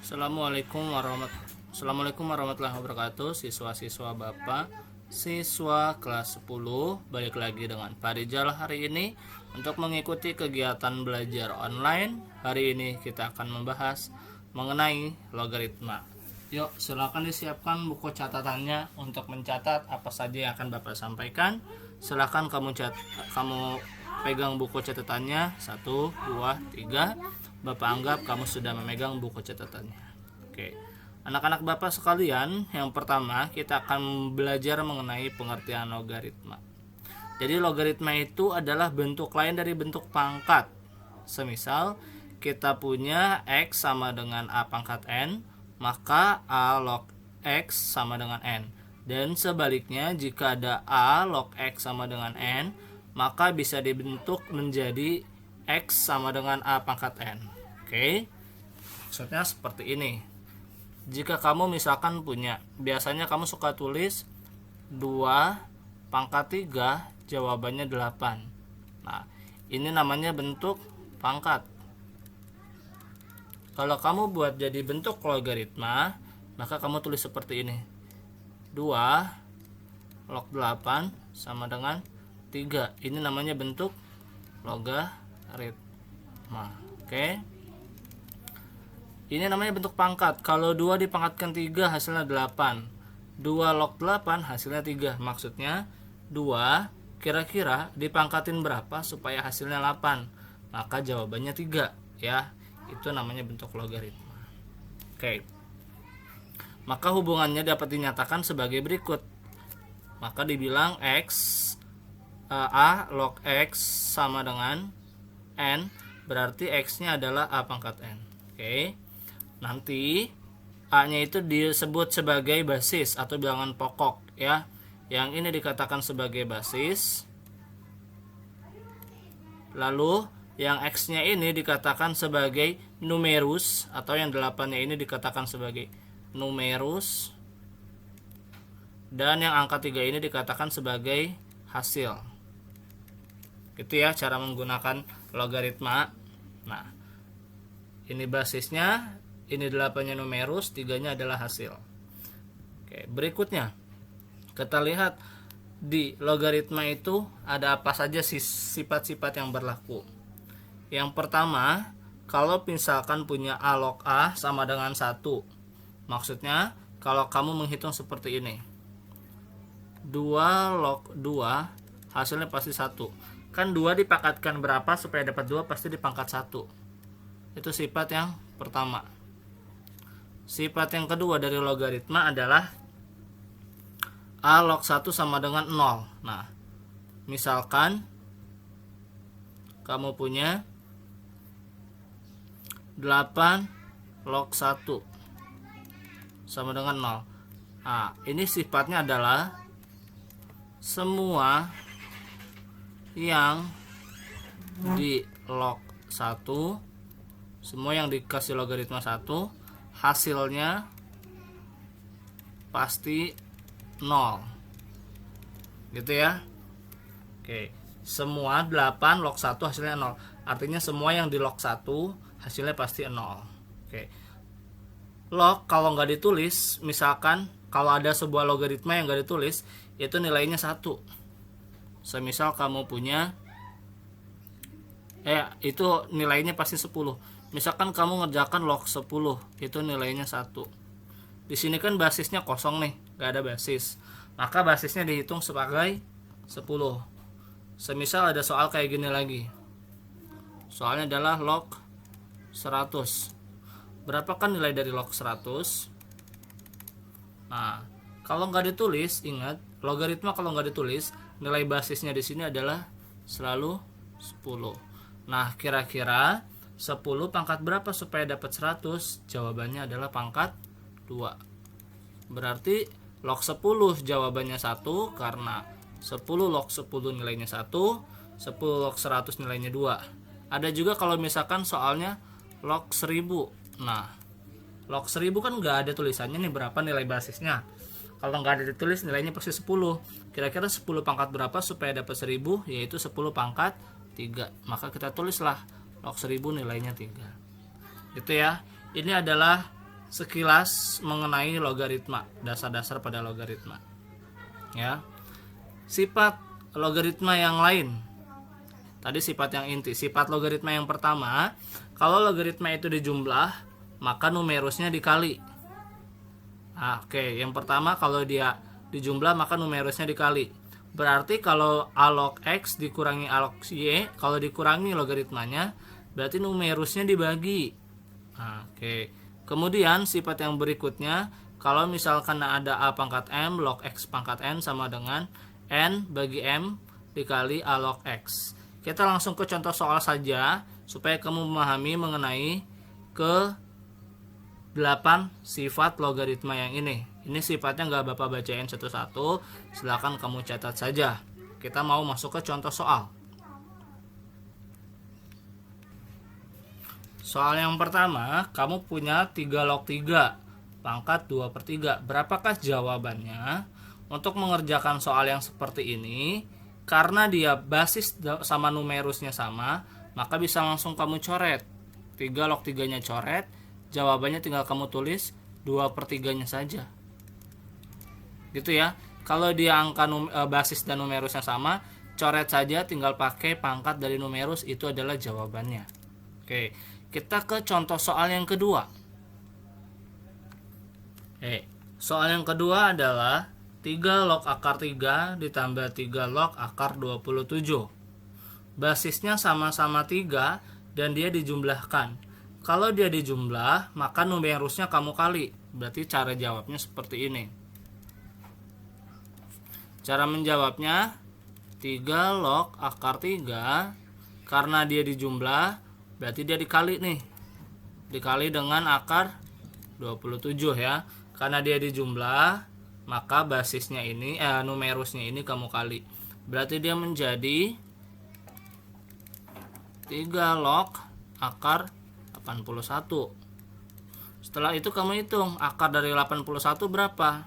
Assalamualaikum warahmatullahi wabarakatuh. Siswa-siswa Bapak, siswa kelas 10, balik lagi dengan Pak Rijal hari ini untuk mengikuti kegiatan belajar online. Hari ini kita akan membahas mengenai logaritma. Yuk, silakan disiapkan buku catatannya untuk mencatat apa saja yang akan Bapak sampaikan. Silakan kamu pegang buku catatannya 1, 2, 3. Bapak anggap kamu sudah memegang buku catatannya. Oke. Anak-anak Bapak sekalian, yang pertama kita akan belajar mengenai pengertian logaritma. Jadi logaritma itu adalah bentuk lain dari bentuk pangkat. Semisal kita punya X sama dengan A pangkat N, maka A log X sama dengan N. Dan sebaliknya, jika ada A log X sama dengan N, maka bisa dibentuk menjadi X sama dengan A pangkat N. Oke. Maksudnya seperti ini. Jika kamu misalkan punya, biasanya kamu suka tulis 2 pangkat 3, jawabannya 8. Nah, ini namanya bentuk pangkat. Kalau kamu buat jadi bentuk logaritma, maka kamu tulis seperti ini. 2 log 8 sama dengan 3. Ini namanya bentuk logaritma. Oke. Ini namanya bentuk pangkat. Kalau 2 dipangkatkan 3 hasilnya 8. 2 log 8 hasilnya 3. Maksudnya 2 kira-kira dipangkatin berapa supaya hasilnya 8? Maka jawabannya 3 ya. Itu namanya bentuk logaritma. Oke. Maka hubungannya dapat dinyatakan sebagai berikut. Maka dibilang A log X sama dengan N, berarti X-nya adalah A pangkat N. Oke. Nanti A-nya itu disebut sebagai basis atau bilangan pokok ya. Yang ini dikatakan sebagai basis. Lalu yang X-nya ini dikatakan sebagai numerus, atau yang 8-nya ini dikatakan sebagai numerus. Dan yang angka 3 ini dikatakan sebagai hasil. Itu ya cara menggunakan logaritma. Nah, ini basisnya, ini 8-nya numerus, 3-nya adalah hasil. Oke, berikutnya kita lihat di logaritma itu ada apa saja sifat-sifat yang berlaku. Yang pertama, kalau misalkan punya A log A sama dengan 1. Maksudnya kalau kamu menghitung seperti ini. 2 log 2 hasilnya pasti 1. Kan 2 dipangkatkan berapa supaya dapat 2, pasti dipangkat 1. Itu sifat yang pertama. Sifat yang kedua dari logaritma adalah A log 1 sama dengan 0. Nah, misalkan kamu punya 8 log 1 sama dengan 0. Nah, ini sifatnya adalah semua yang di log 1, semua yang dikasih logaritma 1, hasilnya pasti 0. Gitu ya. Oke. Semua 8 log 1 hasilnya 0. Artinya semua yang di log 1 hasilnya pasti 0. Oke. Log kalau nggak ditulis, misalkan kalau ada sebuah logaritma yang nggak ditulis, itu nilainya 1. Semisal kamu punya itu nilainya pasti 10. Misalkan kamu ngerjakan log 10, itu nilainya 1. Di sini kan basisnya kosong nih, nggak ada basis. Maka basisnya dihitung sebagai 10. Semisal ada soal kayak gini lagi. Soalnya adalah log 100. Berapakah nilai dari log 100? Nah, kalau nggak ditulis, ingat, logaritma kalau nggak ditulis, nilai basisnya di sini adalah selalu 10. Nah, kira-kira 10 pangkat berapa supaya dapat 100? Jawabannya adalah pangkat 2. Berarti log 10 jawabannya 1 karena 10 log 10 nilainya 1, 10 log 100 nilainya 2. Ada juga kalau misalkan soalnya log 1000. Nah, log 1000 kan nggak ada tulisannya nih berapa nilai basisnya. Kalau nggak ada ditulis nilainya pasti 10. Kira-kira 10 pangkat berapa supaya dapat 1000? Yaitu 10 pangkat 3. Maka kita tulislah log 1000 nilainya 3. Itu ya. Ini adalah sekilas mengenai logaritma, dasar-dasar pada logaritma. Ya. Sifat logaritma yang lain. Tadi sifat yang inti. Sifat logaritma yang pertama, kalau logaritma itu dijumlah, maka numerusnya dikali. Oke, yang pertama kalau dia dijumlah maka numerusnya dikali. Berarti kalau a log x dikurangi a log y, kalau dikurangi logaritmanya, berarti numerusnya dibagi. Oke. Kemudian sifat yang berikutnya, kalau misalkan ada a pangkat m log x pangkat n sama dengan n bagi m dikali a log x. Kita langsung ke contoh soal saja supaya kamu memahami mengenai ke 8 sifat logaritma yang ini. Ini sifatnya nggak Bapak bacain satu-satu, silakan kamu catat saja. Kita mau masuk ke contoh soal. Soal yang pertama, kamu punya 3 log 3 pangkat 2/3. Berapakah jawabannya? Untuk mengerjakan soal yang seperti ini, karena dia basis sama numerusnya sama, maka bisa langsung kamu coret. 3 log 3 nya coret, jawabannya tinggal kamu tulis 2/3 saja. Gitu ya. Kalau dia angka basis dan numerusnya sama, coret saja, tinggal pakai pangkat dari numerus, itu adalah jawabannya. Oke, kita ke contoh soal yang kedua. Soal yang kedua adalah 3 log akar 3 ditambah 3 log akar 27. Basisnya sama-sama 3 dan dia dijumlahkan. Kalau dia dijumlah, maka numerusnya kamu kali. Berarti cara jawabnya seperti ini. Cara menjawabnya 3 log akar 3, karena dia dijumlah, berarti dia dikali nih. Dikali dengan akar 27 ya. Karena dia dijumlah, maka basisnya ini numerusnya ini kamu kali. Berarti dia menjadi 3 log akar 81. Setelah itu kamu hitung akar dari 81 berapa?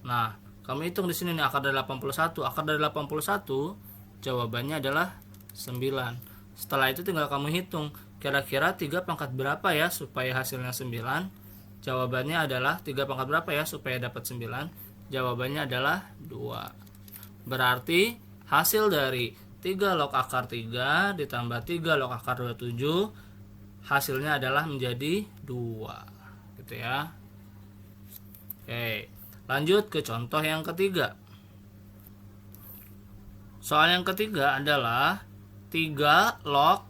Nah, kamu hitung di sini nih akar dari 81. Akar dari 81 jawabannya adalah 9. Setelah itu tinggal kamu hitung kira-kira 3 pangkat berapa ya supaya hasilnya 9. Jawabannya adalah 3 pangkat berapa ya supaya dapat 9? Jawabannya adalah 2. Berarti hasil dari 3 log akar 3 ditambah 3 log akar 27, hasilnya adalah menjadi 2. Gitu ya. Oke, lanjut ke contoh yang ketiga. Soal yang ketiga adalah 3 log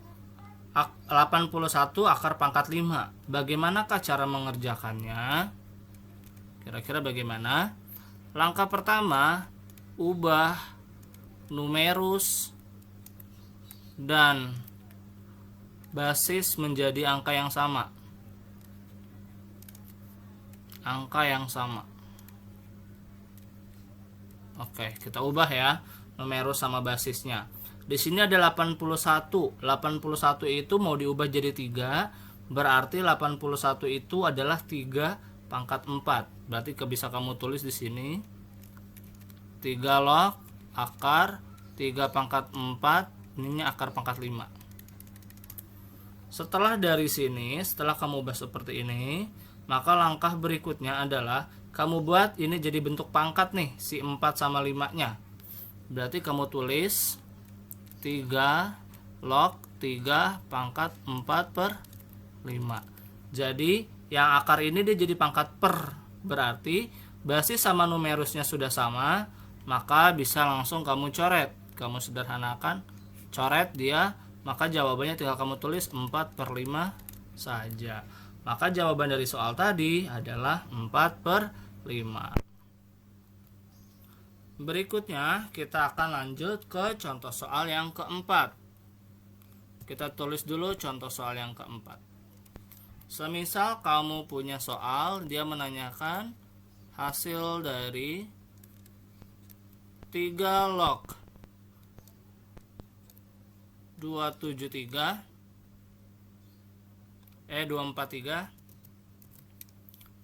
81 akar pangkat 5. Bagaimanakah cara mengerjakannya? Kira-kira bagaimana? Langkah pertama, ubah numerus dan basis menjadi angka yang sama. Angka yang sama. Oke, kita ubah ya numerus sama basisnya. Di sini ada 81. 81 itu mau diubah jadi 3, berarti 81 itu adalah 3 pangkat 4. Berarti bisa kamu tulis di sini 3 log akar 3 pangkat 4, ini akar pangkat 5. Setelah dari sini, setelah kamu ubah seperti ini, maka langkah berikutnya adalah kamu buat ini jadi bentuk pangkat nih, si 4 sama 5-nya. Berarti kamu tulis 3 log 3 pangkat 4/5. Jadi yang akar ini dia jadi pangkat per. Berarti basis sama numerusnya sudah sama, maka bisa langsung kamu coret. Kamu sederhanakan, coret dia, maka jawabannya tinggal kamu tulis 4/5 saja. Maka jawaban dari soal tadi adalah 4/5. Berikutnya kita akan lanjut ke contoh soal yang keempat. Kita tulis dulu contoh soal yang keempat. Semisal kamu punya soal, dia menanyakan hasil dari 3 log 243 243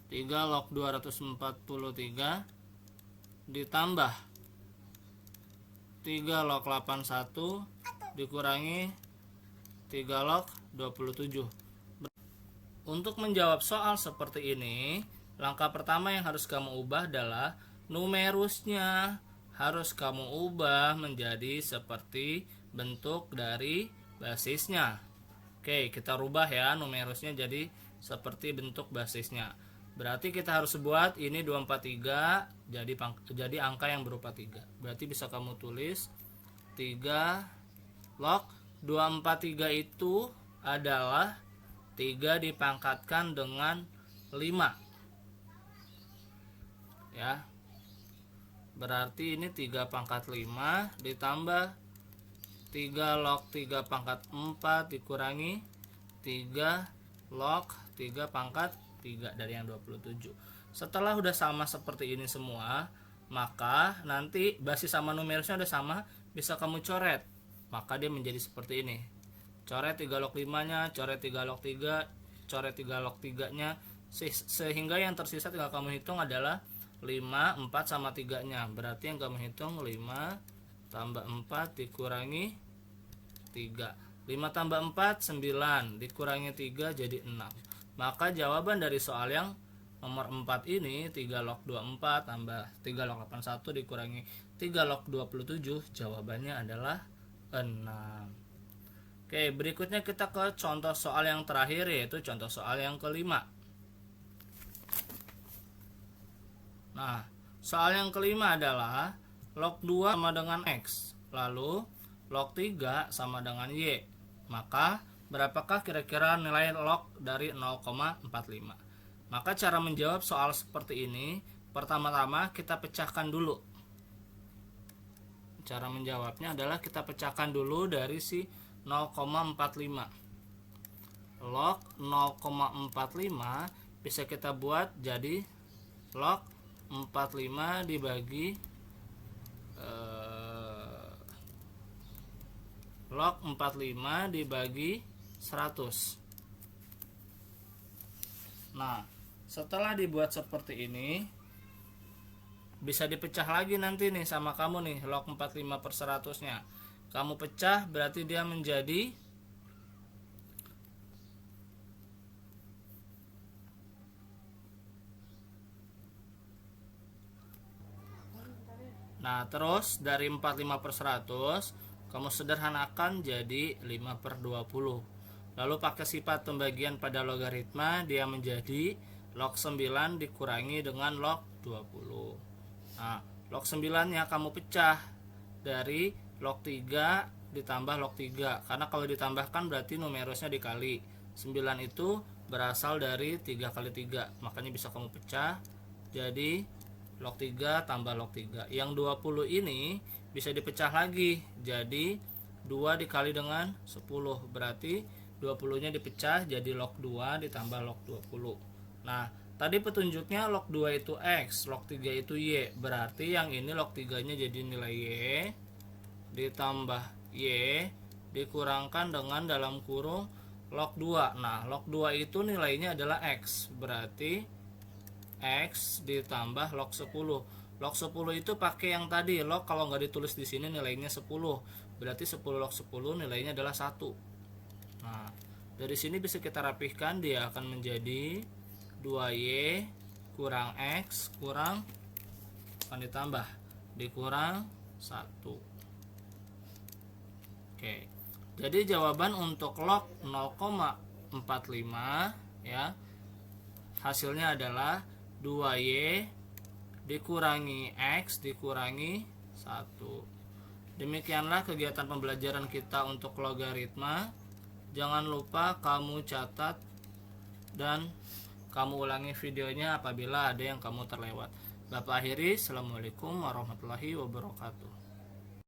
3 log 243 ditambah 3 log 81 dikurangi 3 log 27. Untuk menjawab soal seperti ini, langkah pertama yang harus kamu ubah adalah numerusnya. Harus kamu ubah menjadi seperti bentuk dari basisnya. Oke, kita rubah ya numerusnya jadi seperti bentuk basisnya. Berarti kita harus buat ini 243 jadi angka yang berupa 3. Berarti bisa kamu tulis 3 log 243 itu adalah 3 dipangkatkan dengan 5. Ya. Berarti ini 3 pangkat 5 ditambah 3 log 3 pangkat 4 dikurangi 3 log 3 pangkat 3 dari yang 27. Setelah udah sama seperti ini semua, maka nanti basis sama numerusnya udah sama, bisa kamu coret. Maka dia menjadi seperti ini. Coret 3 log 5-nya, coret 3 log 3, coret 3 log 3-nya, sehingga yang tersisa tinggal kamu hitung adalah 5, 4 sama 3-nya. Berarti yang kamu hitung 5 tambah 4 dikurangi 3. 5 tambah 4 9 dikurangi 3 jadi 6. Maka jawaban dari soal yang nomor 4 ini 3 log 24 tambah 3 log 81 dikurangi 3 log 27, jawabannya adalah 6. Oke, berikutnya kita ke contoh soal yang terakhir, yaitu contoh soal yang kelima. Nah, soal yang kelima adalah log 2 sama dengan X, lalu log 3 sama dengan Y. Maka, berapakah kira-kira nilai log dari 0,45? Maka cara menjawab soal seperti ini, pertama-tama kita pecahkan dulu. Cara menjawabnya adalah kita pecahkan dulu dari si 0,45. Log 0,45 bisa kita buat jadi log 45 dibagi log 45 dibagi 100. Nah, setelah dibuat seperti ini, bisa dipecah lagi nanti nih sama kamu nih, log 45 per 100-nya. Kamu pecah berarti dia menjadi Nah, terus dari 45 per 100 kamu sederhanakan jadi 5 per 20. Lalu pakai sifat pembagian pada logaritma, dia menjadi log 9 dikurangi dengan log 20. Nah, log 9-nya kamu pecah dari log 3 ditambah log 3. Karena kalau ditambahkan berarti numerusnya dikali. 9 itu berasal dari 3 kali 3. Makanya bisa kamu pecah jadi log 3 tambah log 3. Yang 20 ini bisa dipecah lagi. Jadi 2 dikali dengan 10. Berarti 20-nya dipecah jadi log 2 ditambah log 20. Nah, tadi petunjuknya log 2 itu X, log 3 itu Y. Berarti yang ini log 3-nya jadi nilai Y ditambah Y dikurangkan dengan dalam kurung log 2. Nah, log 2 itu nilainya adalah X. Berarti X ditambah log 10. Log 10 itu pakai yang tadi, log kalau nggak ditulis di sini nilainya 10. Berarti 10 log 10 nilainya adalah 1. Nah, dari sini bisa kita rapihkan, dia akan menjadi 2Y kurang X kurang akan ditambah dikurang 1. Oke. Jadi jawaban untuk log 0,45 ya. Hasilnya adalah 2Y dikurangi X dikurangi 1. Demikianlah kegiatan pembelajaran kita untuk logaritma. Jangan lupa kamu catat dan kamu ulangi videonya apabila ada yang kamu terlewat. Bapak akhiri, Assalamualaikum warahmatullahi wabarakatuh.